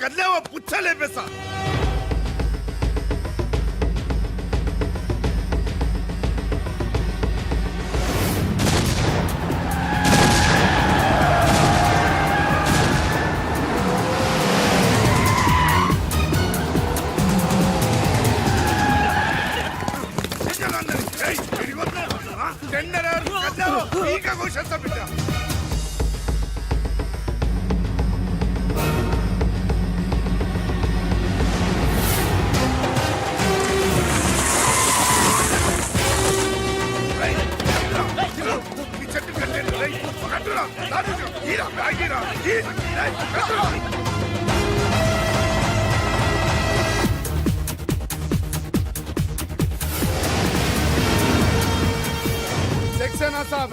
కదిలేవో పుచ్చలేపేస్తా.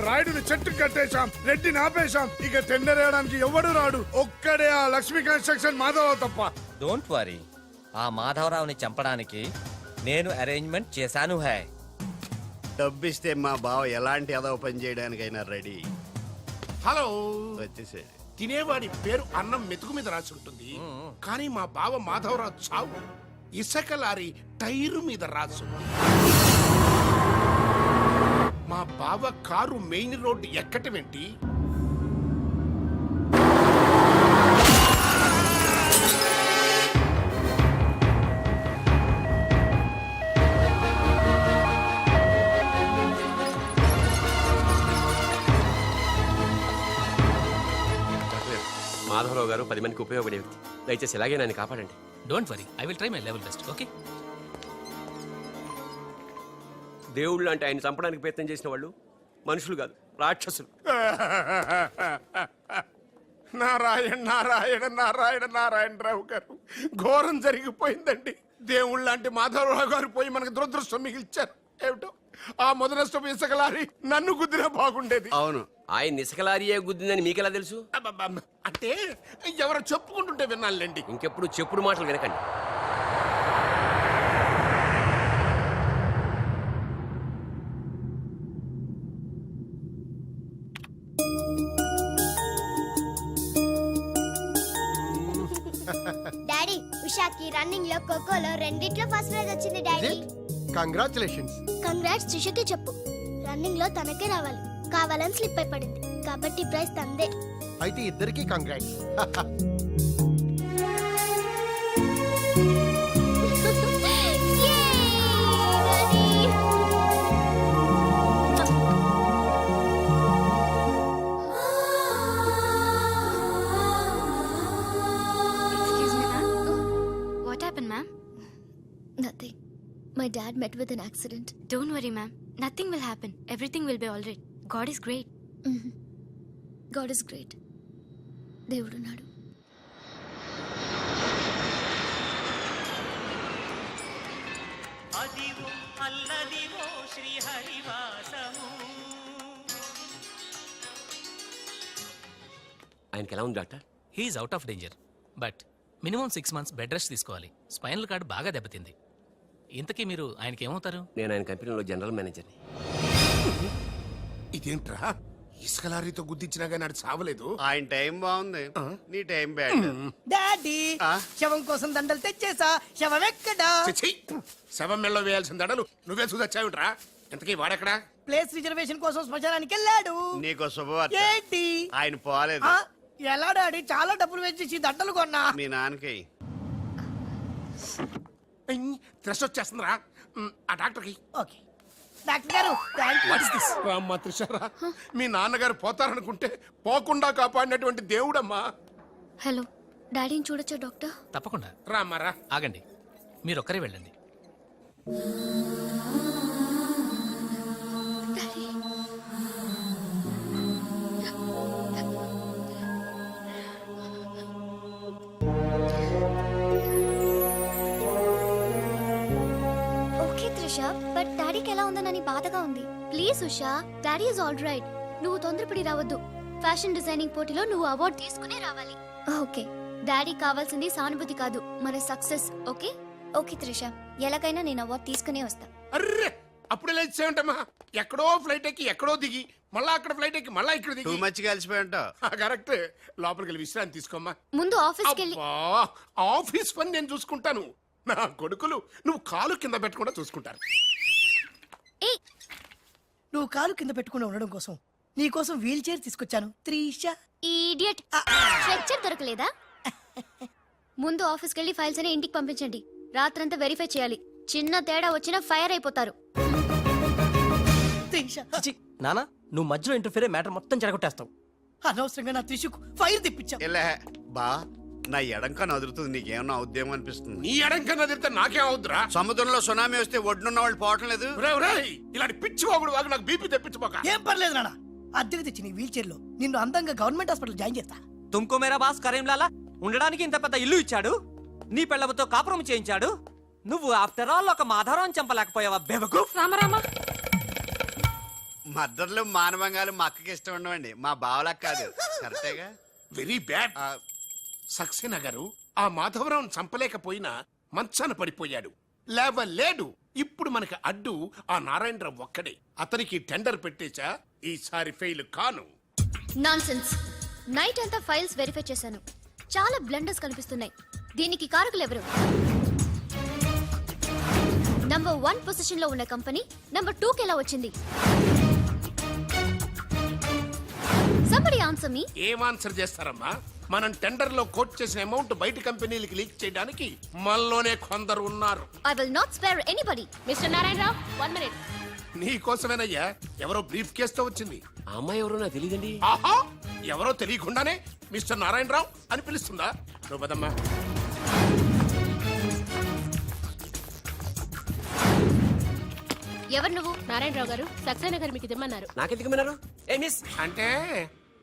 రాయుడుని చెట్టు కట్టేశాం, రెడ్డిని ఆపేశాం. ఇక టెండర్ వేయడానికి ఎవడు రాడు. ఒక్కడే ఆ లక్ష్మీ కన్స్ట్రక్షన్ మాధవరావు తప్ప. డోంట్ వరీ, ఆ మాధవరావుని చంపడానికి నేను అరేంజ్మెంట్ చేశాను. హై డబ్బిస్తే మా బావ ఎలాంటి అదవ పని చేయడానికైనా రెడీ. హలో, వచ్చేసాడు. తినేవాడి పేరు అన్నం మెతుకు మీద రాసి ఉంటుంది, కానీ మా బావ మాధవరావు చావు ఇసుక లారీ టైరు మీద రాసు. మా బావ కారు మెయిన్ రోడ్డు ఎక్కటమేంటి? మాధవరావు గారు 10 మందికి ఉపయోగపడే వ్యక్తి. దయచేసి ఇలాగే నన్ను కాపాడండి. Don't worry, I will try my level best. Okay. దేవుళ్ళు అంటే ఆయన చంపడానికి ప్రయత్నం చేసిన వాళ్ళు మనుషులు కాదు, రాక్షసులు. నారాయణ నారాయణ నారాయణ నారాయణరావు గారు, ఘోరం జరిగిపోయిందండి. దేవుళ్ళు లాంటి మాధవరావు గారు పోయి మనకు దురదృష్టం మిగిల్చారు. ఏమిటో ఆ మొదనష్టం ఇసుక లారీ నన్ను గుద్దినా బాగుండేది. అవును, ఆయన ఇసుకలారియే గుద్దిందని మీకెలా తెలుసు? అబ్బబ్బబ్బ. అంటే ఎవరో చెప్పుకుంటుంటే విన్నానులేండి. ఇంకెప్పుడు చెప్పుడు మాటలు వినకండి. డాడీ, ఉషాకి రన్నింగ్ లో ఖోఖోలో రెండిట్లో ఫస్ట్ ప్రైజ్ వచ్చింది డాడీ. కంగ్రాచులేషన్స్. కంగ్రాట్స్ సుషకి చెప్పు. రన్నింగ్ లో తనకే రావాలి, కావాలని స్లిప్ అయి పడింది కాబట్టి ప్రైజ్ తందే. అయితే ఇద్దరికి congrats. Nothing. My dad met with an accident. Don't worry, ma'am. Nothing will happen. Everything will be all right. God is great. God is great. దేవుడు నాడు. అదివో అల్లదివో శ్రీహరివాసము. ఆయనకి ఎలా ఉంది doctor? He's out of danger, but minimum 6 months bed rest తీసుకోవాలి. Spinal cord బాగా దెబ్బతింది. ఇంతకీ మీరు ఆయనకి ఏమవుతారు? నేను ఆయన కంపెనీలో జనరల్ మేనేజర్ని. ఇదేంట్రా, ఇసుక లారీతో గుద్దించినా కానీ నాడు చావలేదు. ఆయన టైం బాగుంది, నీ టైం బ్యాడ్. డాడీ, శవం కోసం దండలు తెచ్చేసా. శవం ఎక్కడా? చిచ్చి, శవం మెళ్ళలో వేయాల్సిన దడలు నువ్వే చూసొచ్చావుట్రా. ఇంతకీ వాడెక్కడా? ప్లేస్ రిజర్వేషన్ కోసం శ్మశానానికి వెళ్ళాడు. నీకు శుభవార్త. ఏంటి? ఆయన పోలేదు. ఎలా డాడీ? చాలా డబ్బులు వేసి దండలు కొన్నా. మీ నాన్నకి త్రెస్ వచ్చేస్తుందిరా. ఆ డాక్టర్కి. ఓకే డాక్టర్ గారు, అమ్మా త్రిషారా, మీ నాన్నగారు పోతారనుకుంటే పోకుండా కాపాడినటువంటి దేవుడమ్మా. హలో, డాడీని చూడొచ్చా డాక్టర్? తప్పకుండా. రామ్మారా. ఆగండి, మీరు ఒక్కరే వెళ్ళండి. బట్ డాడీకి ఎలా ఉందనని బాధగా ఉంది. Please Usha, daddy is all right. నువ్వు తొందరపడి రావద్దు. ఫ్యాషన్ డిజైనింగ్ పోటీలో నువ్వు అవార్డు తీసుకునే రావాలి. ఓకే. డాడీ కావాల్సింది సానుభూతి కాదు, మన సక్సెస్. ఓకే ఓకే త్రిష, ఎలాగైనా నేను అవార్డు తీసుకునే వస్తా. అర్రే, అప్పుడే లేచేమంటమ్మా. ఎక్కడో ఫ్లైట్ ఎక్కి ఎక్కడో దిగి మళ్ళా అక్కడ ఫ్లైట్ ఎక్కి మళ్ళా ఇక్కడ టూ దిగి మచ్ కలిసిపోయి ఉంటావు. కరెక్ట్. లోపలికి వెళ్ళి విశ్రాంతి తీసుకోమ్మా. ముందు ఆఫీస్కి వెళ్ళి అబ్బా, ఆఫీస్ పని నేను చూసుకుంటాను. నా కొడుకులు నువ్వు కాలు కింద పెట్టకుండా చూసుకుంటారు. ఏయ్, నువ్వు కాలు కింద పెట్టుకుని ఉండడం కోసం నీ కోసం వీల్ చైర్ తీసుకొచ్చాను త్రీషా. ఇడియట్. స్ట్రెచ్చర్ దొరకలేదా? ముందు ఆఫీస్కి వెళ్ళి ఫైల్స్ అని ఇంటికి పంపించండి. రాత్రంతా వెరిఫై చేయాలి. చిన్న తేడా వచ్చినా ఫైర్ అయిపోతారు. త్రీషా, నానా నువ్వు మధ్యలో ఇంటర్ఫీర్ మ్యాటర్ మొత్తం చెడగొట్టేస్తావు. అనవసరంగా నా త్రిషుకు ఫైర్ తెప్పించావు. ఇలా బా నా ఎడంకా నదురుతుంది, నీకేమన్నా ఉద్యమం అనిపిస్తుంది? నీ ఎడంకన్నా తిరిగితే నాకేం అవుద్దురా? సముద్రంలో సునామీ వస్తే ఒడ్డున్న వాళ్ళు పోవటం లేదు. ఒరేయ్, ఒరేయ్, ఇలాంటి పిచ్చి వాగుడు వాగు నాకు బీపీ తెప్పించుకోక. ఏం పర్లేదు నాన్న, అద్దెకి తెచ్చి నీ వీల్ చైర్ లో నిన్ను అందంగా గవర్నమెంట్ హాస్పిటల్ జాయిన్ చేస్తా. తుమ్కో మేరా బాస్ కరీంలాలా ఉండడానికి ఇంత పెద్ద ఇల్లు ఇచ్చాడు, నీ పెళ్ళవతో కాపురం చేయించాడు. నువ్వు ఆఫ్టర్ ఆల్ ఒక మాధవరావు చంపలేకపోయావా బెవకు? రామరామ మద్దతులు మానవంగాలు మా అక్కకి ఇష్టం ఉండవండి, మా బావలకు కాదు. కరెక్టేగా? Very bad. ఆ, సక్సేనా గారు ఆ మాధవరావును చంపలేకపోయినా మంచాన పడిపోయాడు, లేవలేడు. ఇప్పుడు మనకి అడ్డు ఆ నారాయణరావు ఒక్కడే. అతనికి టెండర్ పెట్టేచా, ఈసారి ఫెయిల్ కాను. నాన్సెన్స్. నైట్ అంతా ఫైల్స్ వెరిఫై చేశాను. చాలా బ్లండర్స్ కనిపిస్తున్నాయి. దీనికి కారకులు ఎవరు? నంబర్ 1 పొజిషన్ లో ఉన్న కంపెనీ నంబర్ 2 కి ఎలా వచ్చింది? Somebody answer me. ఏం ఆన్సర్ చేస్తారమ్మా? మనం టెండర్ లో కోట్ చేసిన అమౌంట్ బయట కంపెనీలకి లీక్ చేయడానికి మనలోనే కొందరు ఉన్నారు. I will not spare anybody. Mister Narayana Rao 1 minute. నీ కోసమేనయ్యా ఎవరో బ్రీఫ్ కేసుతో వచ్చింది. ఆ అమ్మాయి ఎవరో నాకు తెలియదండి. ఆహా, ఎవరో తెలియకుండానే మిస్టర్ నారాయణరావు అని పిలుస్తుందా? నువ్వు పదమ్మా. ఎవరు నువ్వు? నారాయణరావు గారు సక్సేనా గారు మీకు ఇమ్మన్నారు. నాకెందుకు విన్నారు? ఏ మిస్, అంటే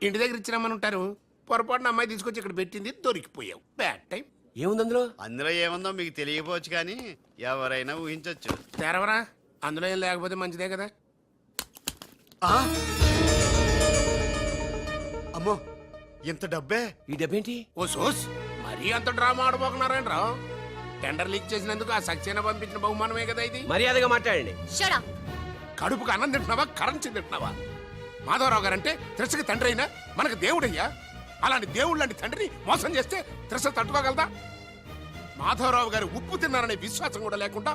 ఇంటి దగ్గర ఇచ్చినామని ఉంటారు. పొరపాటున అమ్మాయి తీసుకొచ్చి ఇక్కడ పెట్టింది, దొరికిపోయావు. Bad time. ఏముంది అందులో? అందులో ఏముందో మీకు తెలియకపోవచ్చు కానీ ఎవరైనా ఊహించొచ్చు. తెరవరా, అందులో ఏం లేకపోతే మంచిదే కదా. ఆ? అమ్మో, ఇంత డబ్బే? ఈ డబ్బేంటి? ఓ సోస్, మరీ అంత డ్రామా ఆడబోకున్నారాయణరావు. టెండర్ లీక్ చేసినందుకు ఆ సక్సేనా పంపించిన బహుమానమే కదా ఇది. మర్యాదగా మాట్లాడండి. Shut up. కడుపుకు అన్నం తింటున్నావా, కరెన్సీ తింటున్నావా? మాధవరావు గారంటే త్రిసకి తండ్రి అయినా మనకు దేవుడయ్యా. అలాంటి దేవుడు లాంటి తండ్రిని మోసం చేస్తే త్రిస తట్టుకోగలదా? మాధవరావు గారు ఉప్పు తిన్నారనే విశ్వాసం కూడా లేకుండా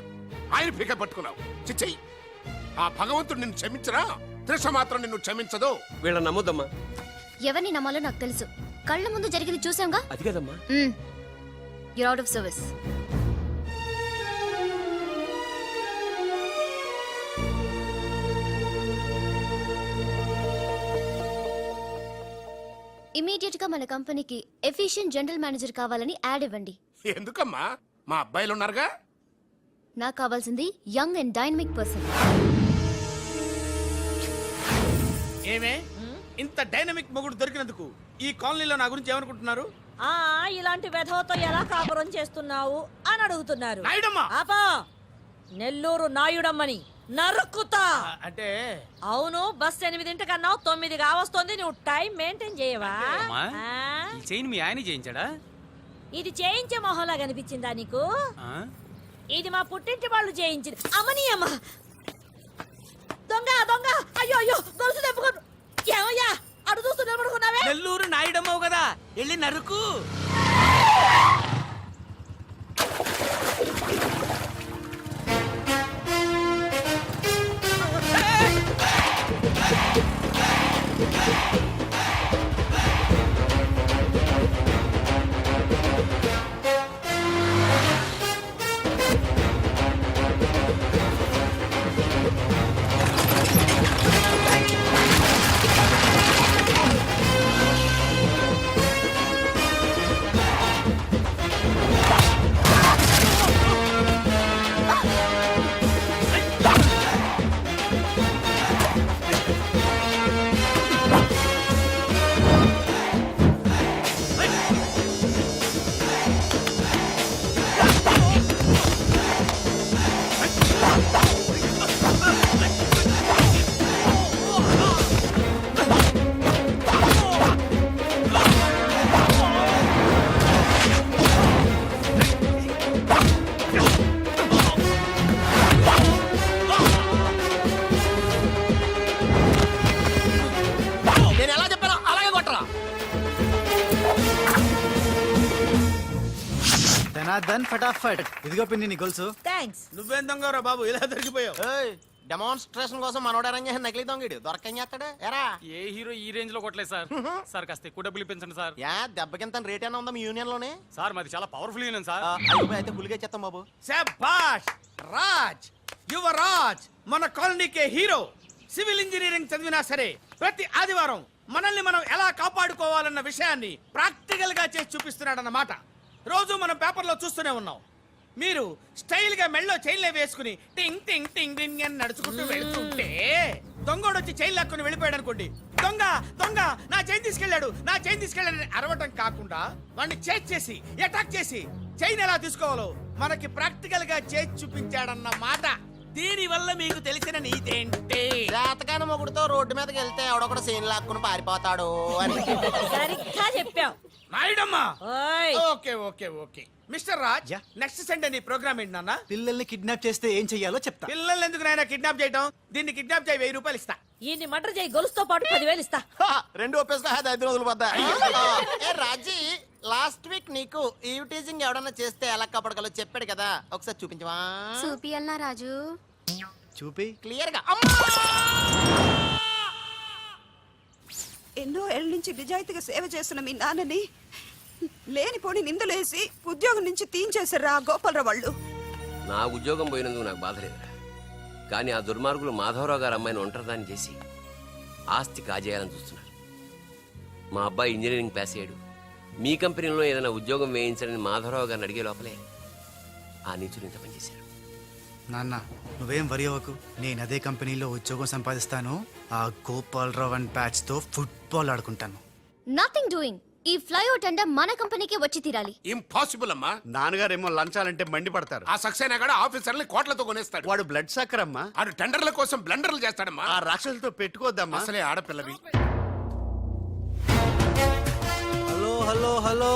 ఆయన పీక పట్టుకున్నావు. చిచ్చయ్యి, ఆ భగవంతుడు నిన్ను క్షమించరా? త్రిష మాత్రం నిన్ను క్షమించదు. వీళ్ళని నమ్మొద్దమ్మా. ఎవరిని నమ్మాలో నాకు తెలుసు. కళ్ళ ముందు జరిగింది చూసాంగా. అది కదమ్మా. You're out of service. Immediate గా మన కంపెనీకి ఎఫిషియెంట్ జనరల్ మేనేజర్ కావాలని యాడ్ ఇవ్వండి. ఎందుకమ్మా? మా అబ్బాయిలు ఉన్నారుగా. నాకు కావాల్సింది యంగ్ అండ్ డైనమిక్ పర్సన్. ఏమే ఇంత డైనమిక్ మొగుడు దొరికినందుకు ఈ కాలనీలో నా గురించి ఏమనుకుంటున్నారు? ఇలాంటి వెధవతో ఎలా కాపురం చేస్తున్నావు అని అడుగుతున్నారు. నాయుడమ్మా! ఆపా, నెల్లూరు నాయుడమ్మని నరుక్కుతా. అంటే అవును, బస్ 8:00 9 కావస్తుంది. నువ్వు టైం మెయింటైన్ చేయవా? ఈ చైన్ మీ ఆయన చేయించాడా? ఇది చేయించే మొహంలా కనిపించిందా నీకు? ఇది మా పుట్టింటి వాళ్ళు చేయించింది. అమ్మని అమ్మ, దొంగ దొంగ, అయ్యో అయ్యో, గొలుసు తెప్పుకోను. ఏమయ్యా అడు చూస్తూ నిలబడుకున్నావే? నెల్లూరు నాయుడమ్మవు కదా, వెళ్ళి నరుకు. ధనాధన్ ఫటాఫట్ ఇదిగో పిన్ని నీ గొలుసు. థ్యాంక్స్. నువ్వేం దొంగరా బాబు ఇలా దొరికిపోయావు? డెమాన్స్ట్రేషన్ కోసం మనోడు అరేంజ్ చేసిన నకిలీ దొంగడు దొరకం చేస్తాడు ఎరా. ఏ హీరో ఈ రేంజ్ లో కొట్టలేదు సార్. సార్ కాస్త ఎక్కువ డబ్బులు ఇప్పించండి సార్. యా దెబ్బకింత రేట్ అయినా ఉందా మీ యూనియన్ లోనే? సార్ మాది చాలా పవర్ఫుల్ యూనియన్ సార్. అయితే పులిగా చేస్తాం బాబు. శభాష్ రాజ్, యువరాజ్, మన కాలనీకే హీరో. సివిల్ ఇంజనీరింగ్ చదివినా సరే ప్రతి ఆదివారం మనల్ని మనం ఎలా కాపాడుకోవాలన్న విషయాన్ని ప్రాక్టికల్ గా చేసి చూపిస్తున్నాడన్నమాట. రోజు మనం పేపర్లో చూస్తూనే ఉన్నాం. మీరు స్టైల్ గా మెళ్ళో చైన్లే వేసుకుని టింగ్ టింగ్ టింగ్ టింగ్ అని నడుచుకుంటూ వెళ్తుంటే దొంగోడు వచ్చి చైన్ లాక్కుని వెళ్ళిపోయాడు అనుకోండి. దొంగ దొంగ నా చైన్ తీసుకెళ్ళాడు, నా చైన్ తీసుకెళ్ళాడని అరవటం కాకుండా వాడిని చేజ్ చేసి అటాక్ చేసి చైన్ ఎలా తీసుకోవాలో మనకి ప్రాక్టికల్ గా చేసి చూపించాడన్న మాట. దీని వల్ల మీకు తెలిసిన నీతేంటి? జాతకాన మొగుడుతో రోడ్డు మీదకి వెళ్తే ఎవడొకడు సీన్ లాక్కుని పారిపోతాడు అని. సరిగ్గా చెప్పావు. నాయుడమ్మా. ఓయ్. Okay okay okay mister Raj, next Sunday నీ ప్రోగ్రామ్ ఏంటి నాన్న? పిల్లల్ని కిడ్నాప్ చేస్తే ఏం చెయ్యాలో చెప్తా. పిల్లల్ని ఎందుకు నాయన కిడ్నాప్ చేయటం? దీన్ని కిడ్నాప్ చేయి 1000 రూపాయలు ఇస్తా. ఈయన్ని మటర్ చేయి, గొలుసుతో పాటు 10,000 ఇస్తా. రెండు ఒప్పేస్తా 5 రోజులు పడ్డా. ఏ రాజీ, లాస్ట్ వీక్ నీకు ఈ టీజింగ్ ఎవడన్నా చేస్తే ఎలా కాపాడగలో చెప్పాడు కదా, ఒకసారి చూపించవా? చూపియల్నా రాజు? చూపి క్లియర్ గా. ఎన్నో ఏళ్ళ నుంచి నిజాయితీగా సేవ చేస్తున్న మీ నాన్నని లేనిపోని నిందలేసి ఉద్యోగం నుంచి తీయించేశారు ఆ గోపాలరావు వాళ్ళు. నా ఉద్యోగం పోయినందుకు నాకు బాధ లేదురా, కానీ ఆ దుర్మార్గులు మాధవరావు గారు అమ్మాయిని ఒంటరిదాన్ని చేసి ఆస్తి కాజేయాలని చూస్తున్నారు. మా అబ్బాయి ఇంజనీరింగ్ పాస్ అయ్యాడు, మీ కంపెనీలో ఏదైనా ఉద్యోగం వేయించాలని మాధవరావు గారిని అడిగే లోపలే ఆ నీచులు ఇంత పనిచేశారు. నాన్న నువ్వేం వరి అవ్వకు, నేను అదే కంపెనీలో ఉద్యోగం సంపాదిస్తాను. ఆ గోపాలరావు అండ్ బ్యాచ్ తో ఫుట్బాల్ ఆడుకుంటాను. Nothing doing. ఈ ఫ్లైఓవర్ టెండర్ మన కంపెనీకి వచ్చి తీరాలి. ఇంపాసిబుల్ అమ్మా. నాన్నగారేమో లంచాలంటే మండిపడతారు. ఆ సక్సేనా కూడా ఆఫీసర్ని కోట్లతో కొనేస్తాడు. వాడు బ్లడ్ సక్కర్ అమ్మా. ఆడు టెండర్ల కోసం బ్లండర్లు చేస్తాడమ్మా. ఆ రాక్షసులతో పెట్టుకోద్దమ్మా. అసలే ఆడపిల్లవి. Hello hello hello,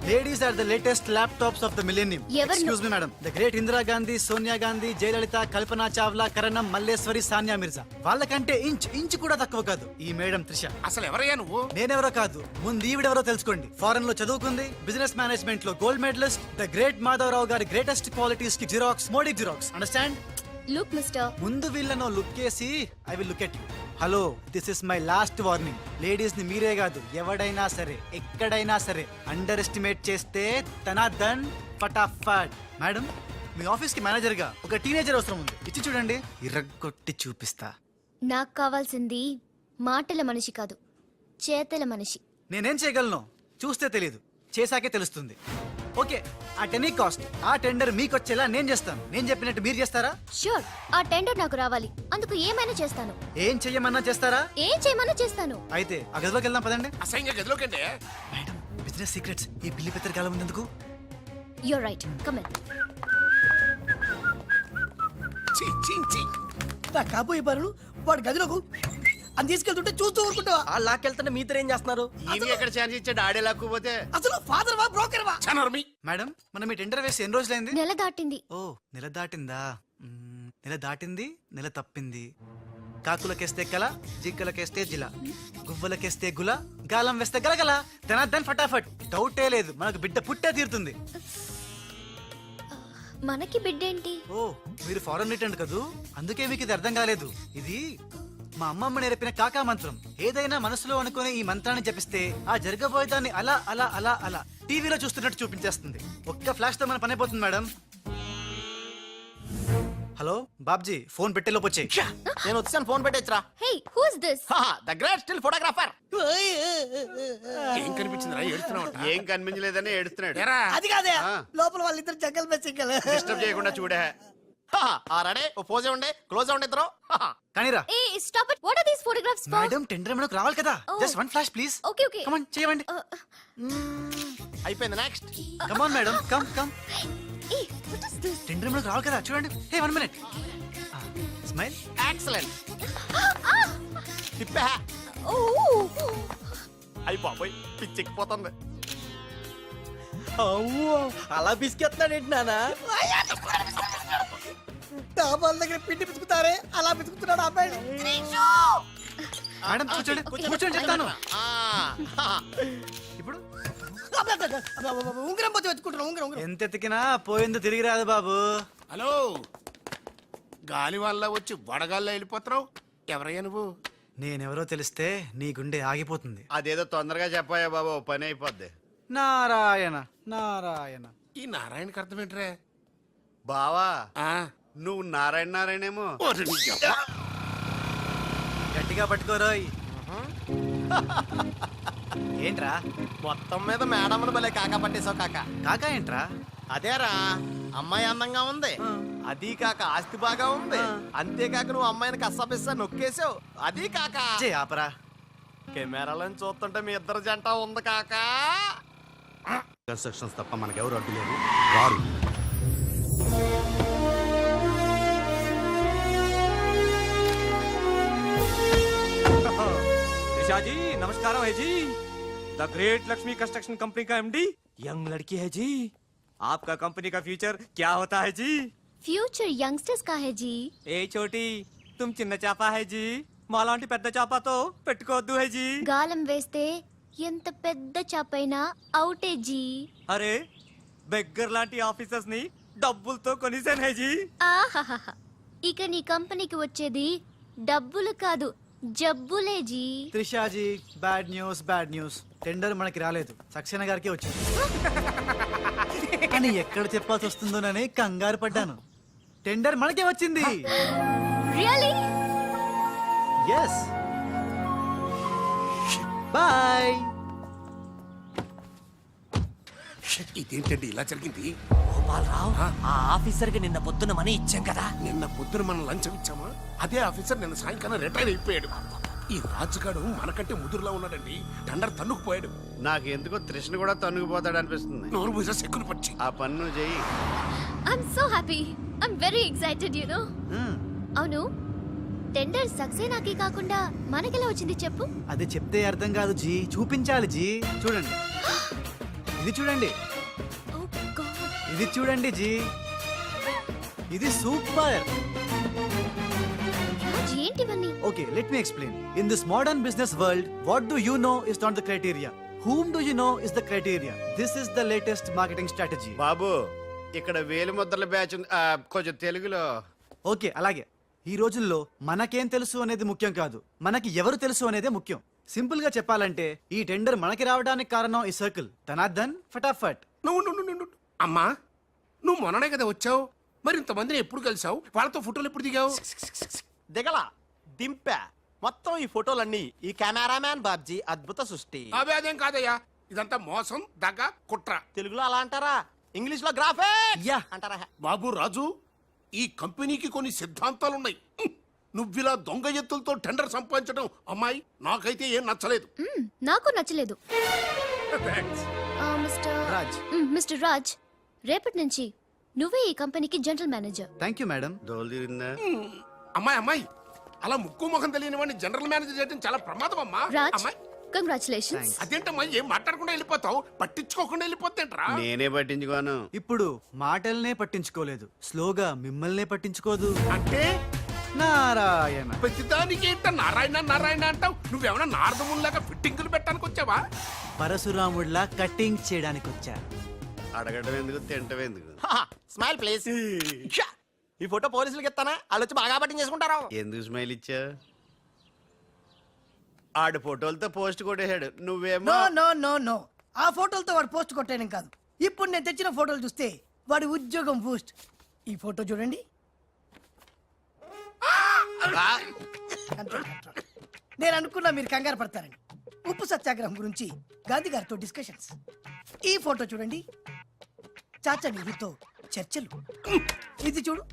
ladies are the latest laptops of the millennium. Excuse me madam, the great Indira Gandhi, Sonia Gandhi, Jayalalitha, Kalpana Chawla, Karnam, Malleswari, Sania Mirza వాళ్ళకంటే ఇంచ్ కూడా తక్కువ కాదు ఈ మేడం త్రిష. అసలు ఎవరయ్యా నువ్వు? నేనెవరో కాదు, ముందు ఈవిడెవరో తెలుసుకోండి. ఫారెన్ లో చదువుకుంది, బిజినెస్ మేనేజ్మెంట్ లో gold medalist, the great Madhava Rao garu greatest qualities కి xerox, Modi xerox. Understand? Look mister, ముందు వీళ్ళను లుక్ చేసి I will look at you. Hello, this is my last warning. Ladies ని మీరే కాదు ఎవడైనా సరే ఎక్కడైనా సరే అండర్ ఎస్టిమేట్ చేస్తే తనాదన్ ఫటాఫట్. మేడం, మీ ఆఫీస్ కి మేనేజర్ గా ఒక టీనేజర్ అవసరం ఉంది, ఇచ్చి చూడండి, ఇరగొట్టి చూపిస్తా. నాకు కావాల్సింది మాటల మనిషి కాదు, చేతల మనిషి. నేనేం చేయగలను చూస్తే తెలియదు, చేశాకే తెలుస్తుంది. ఓకే, ఆ టెనీ కాస్ట్, ఆ టెండర్ మీకు వచ్చేలా నేను చేస్తాను. నేను చెప్పినట్టు మీరు చేస్తారా? షూర్, ఆ టెండర్ నాకు రావాలి. అందుకు ఏమైనా చేస్తాను. ఏం చెయ్యమన్నా చేస్తారా? ఏం చేయమన్నా చేస్తాను. అయితే ఆ గదిలోకి వెళ్దాం పదండి. అసహ్యంగా గదిలోకంటే మేడం, బిజినెస్ సీక్రెట్స్ ఈ పిల్లి పెద్దరి కాలం ఉన్నందుకు. You're right, come in. నా కాబోయే బారులు వాడు గదిలోకు అని తీసుకెళ్తుంటే చూస్తూ ఊరుకుంటావా? ఆ లాక్కెళ్తుంటే మీతో ఏం చేస్తున్నారు? ఈయన ఎక్కడ ఛాన్స్ ఇచ్చాడు, ఆడే లాక్కుపోతే. అసలు ఫాదర్ వా బ్రోకర్ వా? మేడం, మనం ఈ టెండర్ వేసి ఎన్ని రోజులైంది? నెల దాటింది. ఓ, నెల దాటిందా? నెల దాటింది, నెల తప్పింది. కాకులకేస్తే కల, జింకలకేస్తే జిల, గువ్వలకేస్తే గుల, గాలం వేస్తే గలగల, ధనార్దన్ ఫటాఫట్. డౌటే లేదు, మనకు బిడ్డ పుట్టే తీరుతుంది. మనకి బిడ్డేంటి? ఓ, మీరు ఫారెన్ రిటర్న్ కదూ, అందుకే మీకు ఇది అర్థం కాలేదు. ఇది మా అమ్మమ్మ నేర్పిన కాకా మంత్రం. ఏదైనా మనసులో అనుకుని ఈ మంత్రాన్ని జపిస్తే ఆ జరగబోయేదాన్ని అలా అలా అలా అలా టీవీలో చూస్తున్నట్టు చూపించేస్తుంది. ఒక్క ఫ్లాష్ తో మన పని అయిపోతుంది మేడం. హలో బాబ్జీ, ఫోన్ పెట్టే లోపు వచ్చే. నేను వచ్చాను, ఫోన్ పెట్టేచ్చరా. Hey, who is this? The great still photographer. ఏం కనిపించిందిరా? ఏడుస్తున్నావు? ఏం కనిపించలేదని ఏడుస్తున్నాడు. అది కాదే, లోపల వాళ్ళిద్దరు జంగల్ బెస్సింగల్. డిస్టర్బ్ చేయకుండా చూడే. రెడీ, ఓ పోజ్ ఉండే, క్లోజ్ ఉండే ఇద్దరు. కానీరా. ఏ stop it. What are these photographs for? Madam, tender మనకు రావాలి కదా. Just one flash please. Okay okay, come on, చేయండి. అయిపోయింది, next. Come on madam, come come. ఏ వాట్ ఇస్ దిస్? టెండర్ మనకు రావాలి కదా, చూడండి. Hey, 1 minute. స్మైల్. ఎక్సలెంట్. తిప్పా. ఓ, అయిపోయి పిచ్చెక్కిపోతుంది. అలా బిస్కెత్తాడేంటి నానా? డాబాల దగ్గర పిండి పిసుకుతారే అలా పిసుకుతున్నాడు అబ్బాయి. మేడం కూర్చోండి కూర్చోండి చెప్తాను. ఇప్పుడు ఉంగరం పోతే వెతుకుంటున్నా ఉంగరం ఎంత ఎతికినా పోయిందో తిరిగి రాదు బాబు. హలో, గాలి వల్ల వచ్చి వడగాల్లో వెళ్ళిపోతున్నావు. ఎవరయ్యా నువ్వు? నేనెవరో తెలిస్తే నీ గుండె ఆగిపోతుంది. అదేదో తొందరగా చెప్పాయా బాబు, ఓ పని అయిపోద్ది. నారాయణ నారాయణ. ఈ నారాయణకి అర్థం ఏంట్రా? బావా ఆ, నువ్వు నారాయణ నారాయణేమో. ఓరి నీ యవ్వ. గట్టిగా పట్టుకోరోయ్. ఏంట్రా మొత్తం మీద మేడంను భలే కాకా పట్టేశావు కాకా. కాకా ఏంట్రా? అదేరా అమ్మాయి అందంగా ఉంది, అది కాక ఆస్తి బాగా ఉంది, అంతేకాక నువ్వు అమ్మాయిని కష్టపిస్తా నొక్కేసావు, అది కాక జే ఆపరా. కెమెరాలను చూస్తుంటే మీ ఇద్దరు జంట ఉంది కాక. కన్స్ట్రక్షన్స్ తప్ప మనకెవరు అడ్డు లేరు, రారు. निशा जी नमस्कार है जी। The great Lakshmi construction company का एमडी यंग लड़की है जी। आपका कंपनी का फ्यूचर क्या होता है जी? ఫ్యూచర్ యంగ్స్టర్స్ కా హే జీ. ఏ చోटी तुम చిన్న చాపా है जी, మాలాంటి పెద్ద చాపాతో పెట్టుకోవద్దు है जी। గాలం వేస్తే ఎంత పెద్ద చాపైనా అవుటే జీ. అరే బెగ్గర్ లాంటి ఆఫీసర్స్ ని డబ్బులతో కొనిసాను है जी। ఆహాహా, ఇక నీ కంపెనీకి వచ్చేది డబ్బులు కాదు జబ్బులే జీ. త్రిషాజీ bad news. టెండర్ మనకి రాలేదు, సక్సేనా గారికి వచ్చింది. అని ఎక్కడ చెప్పాల్సి వస్తుందోనని కంగారు పడ్డాను. టెండర్ మనకే వచ్చింది. రియల్లీ? ఎస్. బాయ్. ఇదేంటండి ఇలా జరిగింది? గోపాలరావు, ఆ ఆఫీసర్ కి నిన్న పొద్దున మనీ ఇచ్చాం కదా. నిన్న పొద్దున మనం లంచం ఇచ్చామా? అదే ఆఫీసర్ నిన్న సాయంకాలం రిటైర్ అయిపోయాడు. ఈ రాజుగాడు మనకంటే ముదురులా ఉన్నాడండి. టండర్ తన్నుకుపోయాడు. నాకు ఎందుకో తృష్ణ కూడా తన్నుకుపోతాడు అనిపిస్తుంది. నోరు పూజ సెక్కులు పచ్చి. ఆ పన్ను చెయ్యి. I'm so happy. I'm very excited you know. అవును, టెండర్ సక్సేనాకి కాకుండా మనకెలా వచ్చింది చెప్పు? అది చెప్తే అర్థం కాదు జీ, చూపించాలి జీ. చూడండి, ఇది చూడండి, ఓ గాడ్, ఇది చూడండి జీ, ఇది సూపర్. రాజ్ ఏంటివన్నీ? Okay, let me explain. In this modern business world, what do you know is not the criteria. Whom do you know is the criteria. This is the latest marketing strategy. బాబు ఇక్కడ వేలు ముద్రల batch ఉంది. కొంచెం తెలుగులో. Okay, అలాగే. ఈ రోజుల్లో మనకేం తెలుసు అనేది ముఖ్యం కాదు, మనకి ఎవరు తెలుసు అనేదే ముఖ్యం. సింపుల్ గా చెప్పాలంటే ఈ టెండర్ మనకి రావడానికి కారణం ఈ సర్కిల్. ధనార్దన్ ఫటాఫట్. నువ్వు అమ్మా, నువ్వు మొన్ననే కదా వచ్చావు. మరి ఇంతమందిని ఎప్పుడు కలిసావు? వాళ్ళతో ఫోటోలు ఎప్పుడు దిగావు? దిగల దింపా. మొత్తం ఈ ఫోటోలన్నీ ఈ కెమెరామ్యాన్ బాబ్జీ అద్భుత సృష్టి. అవే అదేం కాదయ్యా, ఇదంతా మోసం, దగ్గ, కుట్ర. తెలుగులో అలా అంటారా, ఇంగ్లీష్ లో గ్రాఫే అంటారా? బాబు రాజు, ఈ కంపెనీకి కొన్ని సిద్ధాంతాలున్నాయి. నువ్విలా దొంగ ఎత్తులతో టెండర్ సంపాదించడం అమ్మాయి నాకైతే ఏం నచ్చలేదు. నాకు నచ్చలేదు. Thanks. మిస్టర్ రాజ్, రేపటి నుంచి నువ్వే ఈ కంపెనీకి general manager. Thank you madam. దోలు తీరిందా? అమ్మాయి అలా ముక్కు ముఖం తెలియని వాడిని జనరల్ మేనేజర్ చేయడం చాలా ప్రమాదం అమ్మా. రాజ్, అమ్మాయి కంగ్రాచులేషన్స్. అదేంటమ్మా, ఏం మాట్లాడకుండా వెళ్ళిపోతావు? పట్టించుకోకుండా వెళ్ళిపోతేంట్రా? నేనే పట్టించుకోను. ఇప్పుడు మాటల్నే పట్టించుకోలేదు, స్లోగా మిమ్మల్నే పట్టించుకోదు. అంటే నారాయణ. ప్రతిదానికి ఏంట నారాయణ నారాయణ అంటావు? నువ్వేమన్నా నారదముల్లాగా ఫిట్టింగులు పెట్టడానికి వచ్చావా? పరశురాముడిలా కటింగ్ చేయడానికి వచ్చా. అడగడం ఎందుకు, తింటం ఎందుకు? Smile please. ఈ ఫోటో పోలీసులకి ఇస్తానా, వాళ్ళు వచ్చి బాగా పట్టింగ్ చేసుకుంటారు. ఎందుకు స్మైల్ ఇచ్చా? ఆడు ఫోటోలతో పోస్ట్ కొట్టేశాడు, నువ్వేమో. నో ఆ ఫోటోలతో వాడు పోస్ట్ కొట్టేయడం కాదు. ఇప్పుడు నేను తెచ్చిన ఫోటోలు చూస్తే వాడి ఉద్యోగం బూస్ట్. ఈ ఫోటో చూడండి. నేను అనుకున్నా మీరు కంగారు పడతారని. ఉప్పు సత్యాగ్రహం గురించి గాంధీ గారితో డిస్కషన్స్. ఈ ఫోటో చూడండి, చాచా నెహ్రూతో చర్చలు. ఇది చూడు,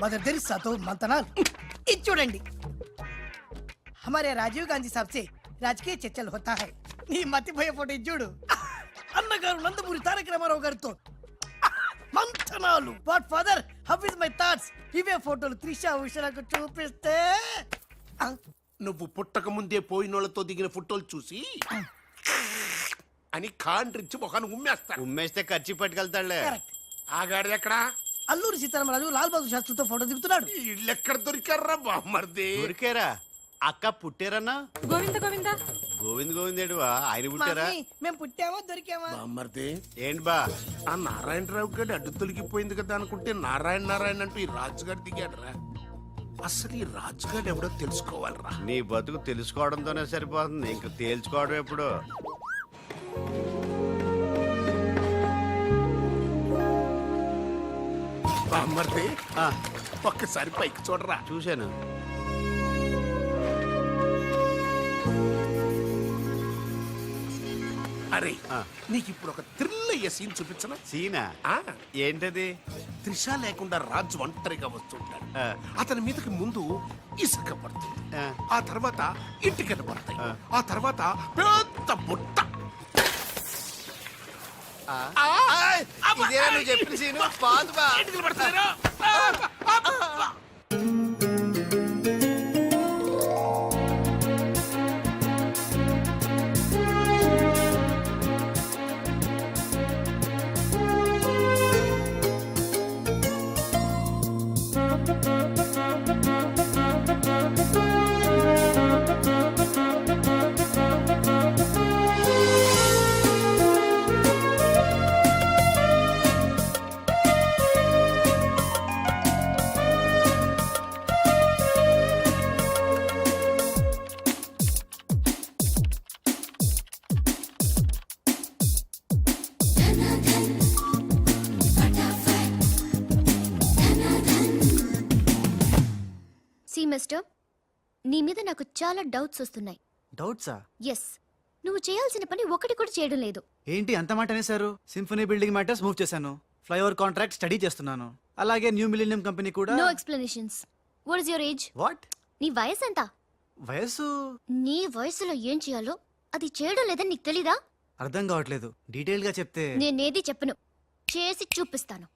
మదర్ తెరిసాతో మంతనాలు. ఇది చూడండి, हमारे राजीव गांधी साहब से राजकीय चर्चल होता है. నీ మతిపోయే ఫోటో ఇది చూడు, అన్నగారు నందమూరి తారక రామారావు గారితో మంతనాలు. What father, how is my thoughts. ఇవే ఫోటోలు త్రిషా ఉషలకు చూపిస్తే నువ్వు పుట్టక ముందే పోయినోళ్లతో దిగిన ఫోటోలు చూసి అని కాండ్రించి మొహాన్ని ఉమ్మేస్తాను. ఉమ్మేస్తే ఖర్చు పట్టుకెళ్తాడులే. ఆగాడు ఎక్కడా? అల్లూరి సీతారామరాజు లాల్ బహదూర్ శాస్త్రితో ఫోటో దిగుతున్నాడు. వీళ్ళెక్కడ దొరికారా బామ్మర్ది? దొరికారా? అక్క పుట్టారన్నా గోవింద గోవింద గోవింద్ గోవిందేడువా ఆయన పుట్టారా మేము పుట్టామా దొరికామా బామ్మర్ది ఏంటి బా ఆ నారాయణరావు గారి అడ్డు తొలగిపోయింది కదా అనుకుంటే నారాయణ నారాయణ అంటూ ఈ రాజుగారు దిగాడరా. అసలు ఈ రాజుగారు ఎవడో తెలుసుకోవాలరా. నీ బతుకు తెలుసుకోవడంతోనే సరిపోతుంది, ఇంక తేల్చుకోవడం ఎప్పుడు. బామ్మర్ది ఆ, ఒక్కసారి పైకి చూడరా. చూశాను. అరే ఆ. నీకు ఇప్పుడు ఒక థ్రిల్ అయ్యే సీన్ చూపించనా? సీనా ఆ, ఏంటది? త్రిష లేకుండా రాజు ఒంటరిగా వస్తుంటాడు. ఆ. అతని మీదకి ముందు ఇసుక పడుతుంది, ఆ. ఆ తర్వాత ఇటుకలు పడతాయి, ఆ. ఆ తర్వాత పెద్ద బుట్ట. ఆ. ఆ, అబ్బా! ఇదేనా నువ్వు చెప్పిన సీను? పాదు బా. ఇటుకలు పడతాయిరా. ఆ, అబ్బా! సి మిస్టర్, నీ మీద నాకు చాలా డౌట్స్ వస్తున్నాయి. డౌట్సా? ఎస్, నువ్వు చేయాల్సిన పని ఒకటి కూడా చేయడం లేదు. ఏంటి అంత మాట అనేసారు? సింఫనీ బిల్డింగ్ మ్యాటర్స్ మూవ్ చేశాను, ఫ్లైఓవర్ కాంట్రాక్ట్ స్టడీ చేస్తున్నాను, అలాగే న్యూ మిలీనియం కంపెనీ కూడా. No explanations. What is your age? What? నీ వయసు ఎంత? వయసు నీ వయసులో ఏం చేయాలో అది చేయడం లేదని నీకు తెలీదా? అర్థం కావట్లేదు, డీటెయిల్ గా చెప్తే. నేనేది చెప్పను, చేసి చూపిస్తాను.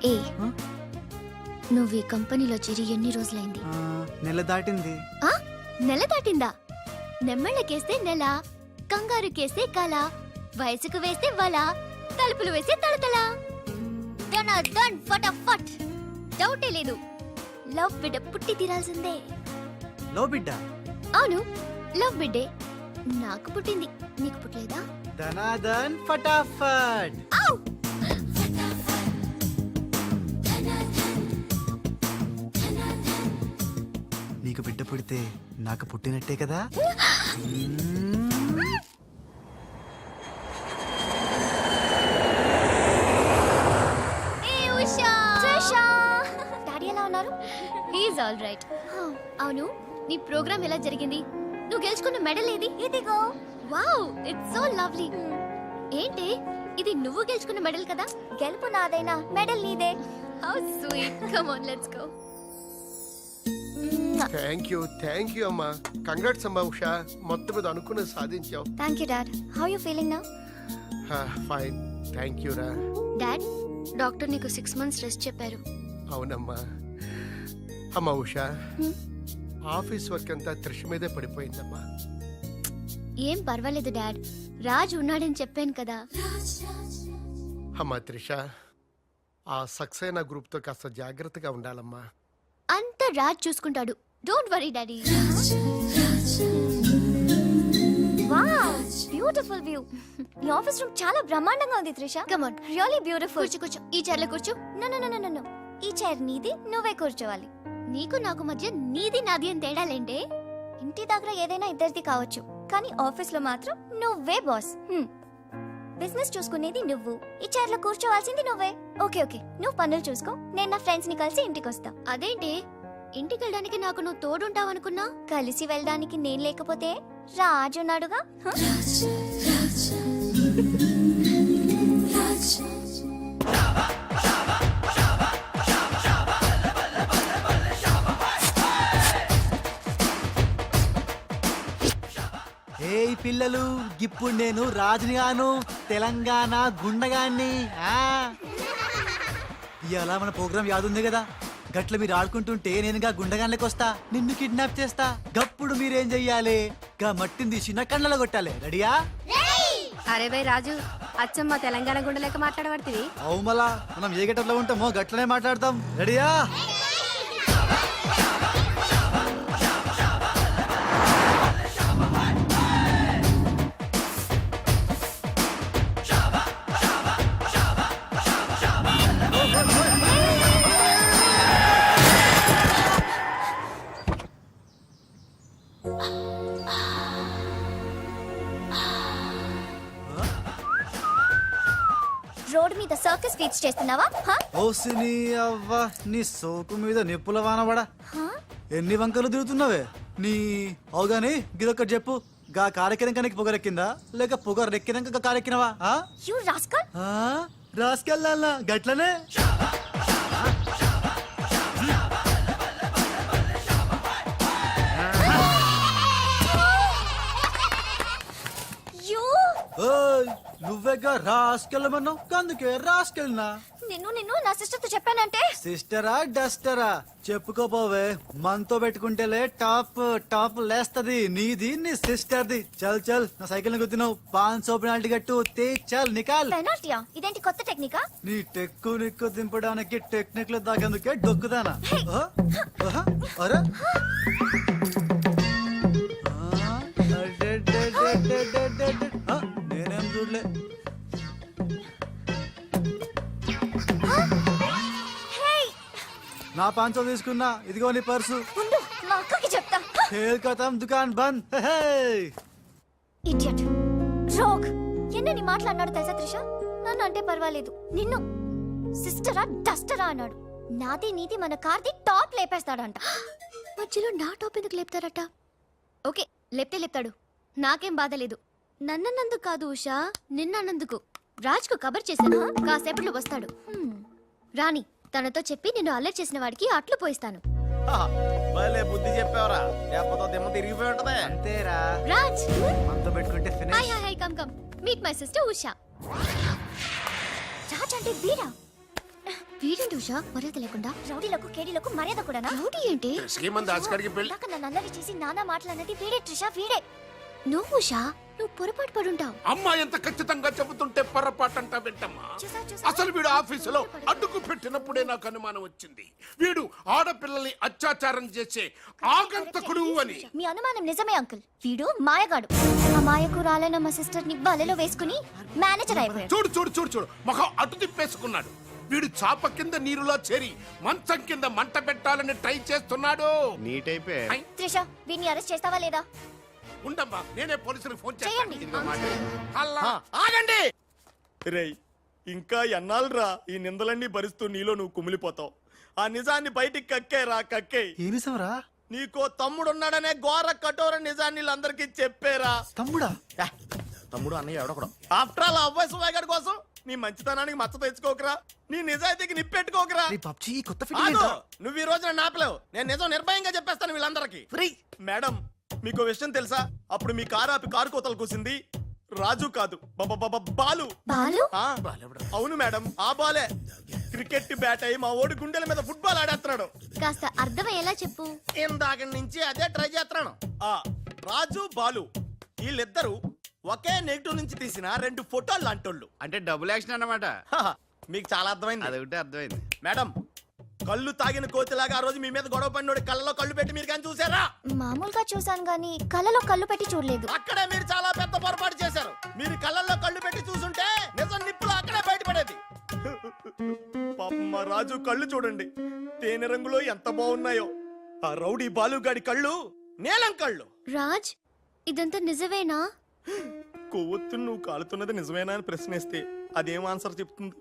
ఏ, నువ్వు ఈ కంపెనీలో చేరి ఎన్ని రోజులైంది? నెల దాటింది. ఆ? నెల దాటిందా? నెమ్మళ్ళకేస్తే నెల, కంగారుకేస్తే కల, వయసుకు వేస్తే వల, తలుపులు వేస్తే తలతల. డన్ ఫటాఫట్. డౌటే లేదు, లవ్ బిడ్డ పుట్టి తీరాల్సిందే. లో బిడ్డ? అవును, లవ్ బిడ్డే నాకు పుట్టింది, నీకు పుట్టలేదా? ధనాధన్ ఫటాఫట్. ఔ! నీకు బిడ్డ పుడితే నాకు పుట్టినట్టే కదా. ఏ ఉషా! త్రిషా! డాడీ ఎలా ఉన్నారు? He's all right. అవును, నీ ప్రోగ్రామ్ ఎలా జరిగింది? నువ్వు గెలుచుకున్న మెడల్ ఏది? ఇదిగో. Wow, it's so lovely. ఏంటి ఇది, నువ్వు గెలుచుకున్న మెడల్ కదా? గెలుపు నాదైనా మెడల్ నీదే. How sweet. Come on, let's go. Thank you అమ్మా. కంగ్రాట్స్ అమ్మా ఉషా, మొత్తం మీద అనుకున్నది సాధించావు. Thank you dad. How you feeling now? Fine, thank you రా. డాడ్, డాక్టర్ నీకు 6 months రెస్ట్ చెప్పారు. అవునమ్మా. అమ్మా ఉషా, ఆఫీస్ వర్క్ అంతా త్రిష మీదే పడిపోయిందమ్మా. ఏం పర్వాలేదు డాడ్, రాజ్ ఉన్నాడని చెప్పాను కదా. అమ్మా త్రిష, ఆ సక్సేనా గ్రూప్తో కాస్త జాగ్రత్తగా ఉండాలమ్మా. అంతా రాజ్ చూసుకుంటాడు, don't worry daddy. Wow, beautiful view. ఈ ఆఫీస్ రూమ్ చాలా బ్రహ్మాండంగా ఉంది Trisha. Come on, really beautiful. కూర్చో, ఈ చైర్ లో కూర్చో. నో, ఈ చైర్ నీది, నువ్వే కూర్చోవాలి. నీకు నాకు మధ్య నీది నాది అని తేడాలేంటే? ఇంటి దగ్గర ఏదైనా ఇద్దరిది కావచ్చు, కానీ ఆఫీస్ లో మాత్రం నువ్వే బాస్. బిజినెస్ చూసుకునేది నువ్వు, ఈ చైర్ లో కూర్చోవాల్సింది నువ్వే. ఓకే, నువ్వు పనులు చూసుకో, నేను నా ఫ్రెండ్స్ ని కలిసి ఇంటికి వస్తా. అదేంటి, ఇంటికి వెళ్ళడానికి నాకు నువ్వు తోడుంటావనుకున్నా? కలిసి వెళ్ళడానికి నేను లేకపోతే రాజు ఉన్నాడుగా. ఏయ్ పిల్లలు ఇప్పుడు నేను రాజునిగాను తెలంగాణ గుండగాన్ని ఇలా మన ప్రోగ్రామ్ యాదుంది కదా గట్ల మీరు ఆడుకుంటుంటే నేనుగా గుండగాన్లకి వస్తా నిన్ను కిడ్నాప్ చేస్తా గప్పుడు మీరేం చెయ్యాలి గా మట్టిని తీసి నా కళ్ళలో కొట్టాలి రెడీయా అరే బై రాజు అచ్చమ్మ తెలంగాణ గుండెలెక్క మాట్లాడబడుతుంది అవు మళ్ళా మనం ఏ గట్టలో ఉంటామో గట్లనే మాట్లాడతాం రెడీయా రోడ్ మీద సర్కస్ ఫీట్స్ చేస్తున్నావా ఓసిని అవ్వ నీ సోకు మీద నిప్పుల వానబడా ఎన్ని వంకలు తిరుగుతున్నావే నీ అవుగాని గిదొక్కటి చెప్పు గా కారెక్కినాక నీకు పొగరెక్కిందా లేక పొగరెక్కినాక కారెక్కినవా యు రాస్కల్ రాసుకెళ్ళాలా గట్లనే యు నువ్వేగా రాసుకెళ్ళమన్నావు అందుకే రాసుకెళ్ళినా నిన్ను నా సిస్టర్ తో చెప్పానంటే సిస్టరా డస్టరా చెప్పుకోపోవే మనతో పెట్టుకుంటేలే టాప్ టాప్ లేస్తది నీది నీ సిస్టర్ది చల్ చల్ నా సైకిల్ గుద్దినావు 500 పెనాల్టీ కట్టు తే చల్ నికాల్ పెనాల్టీయా ఇదేంటి కొత్త టెక్నికా నీ టెక్కు నిక్కు దింపడానికి టెక్నిక్ లో దాగేందుకే డొక్కుదానా అరే నేనేం చూడలే నా 500 తీసుకున్నా ఇదిగో నీ పర్సు ఉండు మా అక్కకి చెప్తా ఖేల్ ఖతం దుకాన్ బంద్ ఇడియట్ రోగ్ ఎన్నని మాట్లాడినాడు తెలుసా త్రిష నన్ను అంటే పర్వాలేదు నిన్ను సిస్టరా డస్టరా అన్నాడు నాది నీది మన కార్ది టాప్ లేపేస్తాడంట మధ్యలో నా టాప్ ఎందుకు లేపుతారట ఓకే లేపితే లేపుతాడు నాకేం బాధ లేదు నన్నందుకు కాదు ఉషా నిన్నందుకు రాజ్కు కబర్ చేశాను కాసేపట్లో వస్తాడు రాణి తనతో చెప్పి నిన్ను అల్లరి చేసిన వాడికి అట్లు పోయిస్తాను భలే బుద్ధి చెప్పావరా లేకపోతే దిమ్మ తిరిగిపోయి ఉంటదే అంతేరా రాజ్ మనతో పెట్టుకుంటే hi finish hi hi come come meet my sister Usha Raj అంటే వీరా వీరేంటి ఉషా మర్యాద లేకుండా రౌడీలకు కేడీలకు మర్యాద కూడా రౌడీ ఏంటి శ్రీమంత్ దాస్కర్కి పెళ్లి ఇందాక నన్ను అల్లరి చేసి నానా మాట్లాడినది వీడే ట్రిషా వీడే నువ్వు ఉషా నువ్వు పొరపాటు పడుంటావు అమ్మా ఎంత ఖచ్చితంగా చెబుతుంటే పొరపాటంటా వింటమ్మా అసలు వీడు ఆఫీసులో అడ్డుకు పెట్టినప్పుడే నాకు అనుమానం వచ్చింది వీడు ఆడపిల్లల్ని అత్యాచారం చేసే ఆగంతకుడు అని మీ అనుమానం నిజమే అంకుల్ వీడు మాయగాడు ఆ మాయకురాలైన మా సిస్టర్ ని బలలో వేసుకుని మేనేజర్ అయిపోయాడు చూడు చూడు చూడు చూడు మొహం అటు తిప్పేసుకున్నాడు వీడు చాప కింద నీరులో చేరి మంచం కింద మంట పెట్టాలని ట్రై చేస్తున్నాడు నీట్ అయిపోయి త్రిష వీడిని అరెస్ట్ చేస్తావా లేదా ఉండమ్మా నేనే పోలీసులకు ఫోన్ చేయండి. హల్లా ఆగండి రేయ్ ఇంకా ఎన్నాళ్ళరా ఈ నిందలన్నీ భరిస్తూ నీలో నువ్వు కుమిలిపోతావు ఆ నిజాన్ని బయటికి కక్కేరా కక్కే ఏ నిజంరా నీకో తమ్ముడున్నాడనే ఘోర కఠోర నిజాన్ని వీళ్ళందరికీ చెప్పేరా తమ్ముడా తమ్ముడు అన్నయ్య ఎవడొకడు ఆఫ్టర్ ఆల్ అవ్వాయి సుబాయ్ గారి కోసం నీ మంచితనానికి మచ్చ తెచ్చుకోకరా నీ నిజాయితీకి నిప్పెట్టుకోకరా పబ్జి కొత్త ఆగు! ఫిట్టింగ్ నువ్వు ఈ రోజున నాపలేవు నేను నిజం నిర్భయంగా చెప్పేస్తాను వీళ్ళందరికీ మేడం మీకు విషయం తెలుసా అప్పుడు మీ కారు ఆపి కారు కోతలు కూసింది రాజు కాదు బాలు బాలు ఆ, అవును మేడం ఆ బాలే క్రికెట్ బ్యాట్ అయి మా ఓడి గుండెల మీద ఫుట్బాల్ ఆడేస్తున్నాడు కాస్త అర్థమయ్యేలా చెప్పు ఇందాక నుంచి అదే ట్రై చేస్తున్నాను ఆ రాజు బాలు వీళ్ళిద్దరూ ఒకే నెగిటివ్ నుంచి తీసిన 2 ఫోటోలు లాంటోళ్ళు అంటే డబుల్ యాక్షన్ అన్నమాట హహ, మీకు చాలా అర్థమైంది అదొకటి అర్థమైంది మేడం కళ్ళు తాగిన కోతిలాగా ఆ రోజు మీ మీద గొడవ పడినోడి కళ్ళలో కళ్ళు పెట్టి మీరు కానీ చూసారా మామూలుగా చూసాను గానీ కళ్ళలో కళ్ళు పెట్టి చూడలేదు అక్కడే మీరు చాలా పెద్ద పొరపాటు చేశారు మీరు కళ్ళల్లో కళ్ళు పెట్టి చూసుంటే నిజం నిప్పులు అక్కడే బయటపడేది పాపం మా రాజు కళ్ళు చూడండి తేనె రంగులో ఎంత బాగున్నాయో ఆ రౌడీ బాలుగాడి కళ్ళు నీలం కళ్ళు రాజ్ ఇదంతా నిజమేనా కొవ్వొత్తు నువ్వు కాలుతున్నది నిజమేనా అని ప్రశ్నిస్తే అదేం ఆన్సర్ చెప్తుంది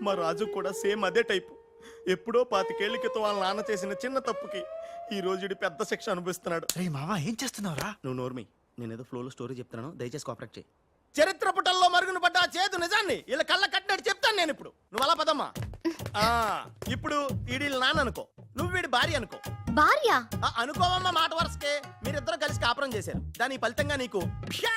మా రాజు కూడా సేమ్ అదే టైపు ఎప్పుడో 25 ఏళ్ల క్రితం వాళ్ళ నాన్న చేసిన చిన్న తప్పుకి ఈ రోజు పెద్ద శిక్ష అనుభవిస్తున్నాడు రే మావా ఏం చేస్తున్నావురా నువ్వు నోర్మి నేనేదో ఫ్లోలో స్టోరీ చెప్తున్నాను దయచేసి కోఆపరేట్ చేయి చరిత్ర పుటల్లో మరుగున పడ్డ ఆ చేదు నిజాన్ని ఇలా కళ్ళ కట్టినట్టు చెప్తాను నేను ఇప్పుడు నువ్వు అలా పదమ్మా ఇప్పుడు ఈడి నాన్న అనుకో నువ్వు వీడి భార్య అనుకో భార్య అనుకోవమ్మ మాట వరుసకే మీరిద్దరు కలిసి కాపురం చేశారు దాని ఫలితంగా నీకు ప్యా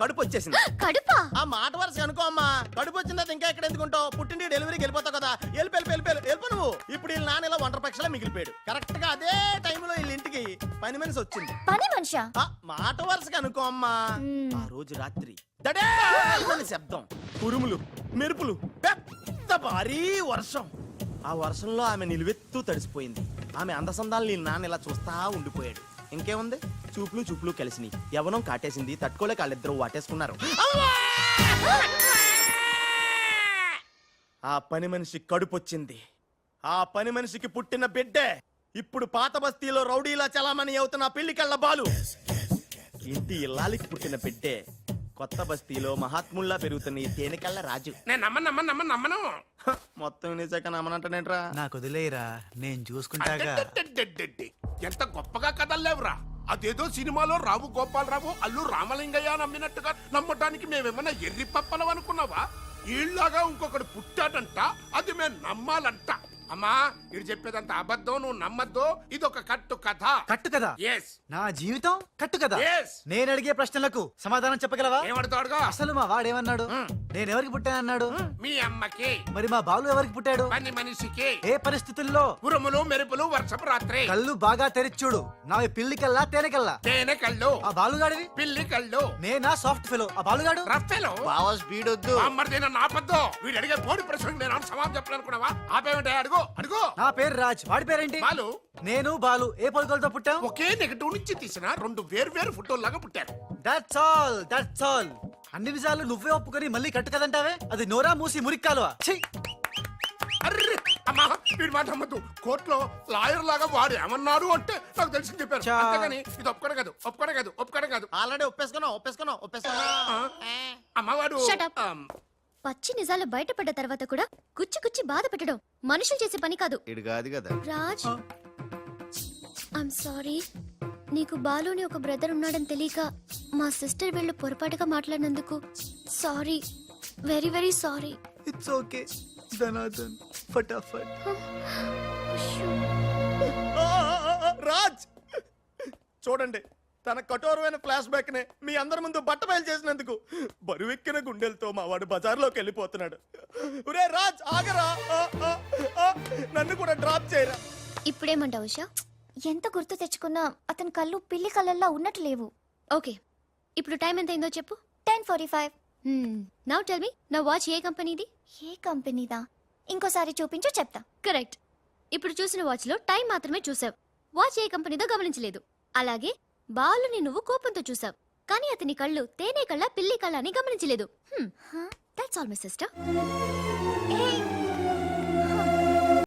కడుపు వచ్చేసింది. కడుపా? ఆ మాట వరుస అనుకోమ్మా, కడుపు వచ్చిన తర్వాత ఇంకా ఎక్కడ ఎందుకుంటావు? పుట్టింటి డెలివరీకి వెళ్ళిపోతావు కదా, వెళ్ళిపో నువ్వు. ఇప్పుడు వీళ్ళ నాన్న ఇలా ఒంటరి పక్షలా మిగిలిపోయాడు. కరెక్ట్ గా అదే టైంలో వీళ్ళ ఇంటికి పని మనిషి వచ్చింది. పని మనిషా? మాట వరుసగా అనుకో అమ్మా. ఆ రోజు రాత్రి దడేల్మని శబ్దం, ఉరుములు, మెరుపులు, పెద్ద భారీ వర్షం. ఆ వర్షంలో ఆమె నిలువెత్తు తడిసిపోయింది. ఆమె అందసందాలు నీ నాన్న ఇలా చూస్తా ఉండిపోయాడు. ఇంకేముంది, చూపులు కలిసినాయి. యవనం కాటేసింది, తట్టుకోలేక వాళ్ళిద్దరూ వాటేసుకున్నారు. ఆ పని మనిషి కడుపొచ్చింది. ఆ పని మనిషికి పుట్టిన బిడ్డే ఇప్పుడు పాత బస్తీలో రౌడీలా చలామణి అవుతున్న పిల్లికళ్ళ బాలు. ఇంటి ఇల్లాలికి పుట్టిన బిడ్డే కొత్త బస్తీలో మహాత్ముల్లా పెరుగుతున్న ఈ తేనెకళ్ళ రాజు. నేను నమ్మను. మొత్తం వినేసాక నమ్మనంటేనేట్రా? నాకు వదిలేయరా, నేను చూసుకుంటాగా. అడ్డడ్డడ్డడ్డడ్డి. ఎంత గొప్పగా కథలు లేవురా. అదేదో సినిమాలో రావు గోపాలరావు అల్లు రామలింగయ్య నమ్మినట్టుగా నమ్మటానికి మేమేమన్నా ఎర్రి పప్పలం అనుకున్నావా? ఈళ్ళగా ఇంకొకడు పుట్టాడంట, అది మేము నమ్మాలంట. అమ్మా ఇది చెప్పేదంత అబద్ధం, నువ్వు నమ్మద్దు. ఇదొక కట్టు కథ. కట్టు కదా? ఎస్. నా జీవితం కట్టు కదా? Yes. నేను అడిగే ప్రశ్నలకు సమాధానం చెప్పగలవా? ఏమడతాడుగా? అసలు మా వాడేమన్నాడు? నేను ఎవరికి పుట్టానన్నాడు? మీ అమ్మకి. మరి మా బాలు ఎవరికి పుట్టాడు? పని మనిషికి. ఏ పరిస్థితుల్లో? ఉరుములు మెరుపులు వర్షపు రాత్రి. కళ్ళు బాగా తెరిచూడు. నావి పిల్లి కల్లా తేనె కల్లా? తేనె కళ్ళు. ఆ బాలుగాడివి? పిల్లి కళ్ళు. నేనా సాఫ్ట్ ఫెలో, ఆ బాలుగాడు రఫెలో. బావ స్పీడ్ వద్దు. అమ్మర్దైనా నాపద్దు. వీడు అడిగే పోటీ ప్రశ్నకు నేను సమాధానం చెప్పాలనుకున్నావా? ఆపేమంటే అడుగు. నా పేరు రాజ్, వాడి పేరేంటి? బాలు. నేను బాలు ఏ పొలకలతో పుట్టాం? ఒకే నెగటివ్ నుంచి తీసిన రెండు వేర్వేరు ఫోటోల్లాగా పుట్టారు. That's all. అన్ని నిజాలు నువ్వే ఒప్పుకొని మళ్ళీ కట్టు కదంటావే? అది నోరా మూసి మురిక్కాలువా? అర్రే అమ్మా వీడి మాట నమ్మద్దు. కోర్టులో లాయర్ లాగా వాడు ఏమన్నారు అంటే నాకు తెలిసి చెప్పారు. అంతేగాని ఇది ఒప్పుకోవడం కాదు. ఆల్రెడీ ఒప్పేసుకున్నావు. అమ్మవాడు Shut up. పచ్చి నిజాలు బయటపడ్డ తర్వాత కూడా కుచ్చి బాధ పెట్టడం మనుషులు చేసే పని కాదు. ఇడు కాదు కదా. Raj, I'm sorry. నీకు బాలుని ఒక బ్రదర్ ఉన్నాడని తెలియక మా సిస్టర్ వీళ్ళు పొరపాటుగా మాట్లాడినందుకు sorry, very very sorry. It's okay ధనాధన్ ఫటాఫట్. రాజ్ చూడండి, తన కఠోరమైన ఫ్లాష్ బ్యాక్ నే మీ అందరి ముందు బట్టబయలు చేసినందుకు బరువెక్కిన గుండెలతో మా వాడు బజార్లోకి వెళ్ళిపోతున్నాడు. ఒరే రాజ్ ఆగరా, నన్ను కూడా డ్రాప్ చేయరా. ఇప్పుడేమంటావు ఉషా? ఎంత గుర్తు తెచ్చుకున్నా అతని కళ్ళు పిల్లి కళ్ళల్లో ఉన్నట్టు లేవు. ఓకే, ఇప్పుడు టైం ఎంత అయిందో చెప్పు. 10:45. నౌ టెల్ మీ, నా వాచ్ ఏ కంపెనీది? ఏ కంపెనీదా? ఇంకోసారి చూపించు చెప్తా. కరెక్ట్. ఇప్పుడు చూసిన వాచ్ లో టైం మాత్రమే చూసావు, వాచ్ ఏ కంపెనీదో గమనించలేదు. అలాగే బాలుని నువ్వు కోపంతో చూసావు, కానీ అతని కళ్ళు తేనె కళ్ళ పిల్లి కళ్ళ అని గమనించలేదు. That's all my sister.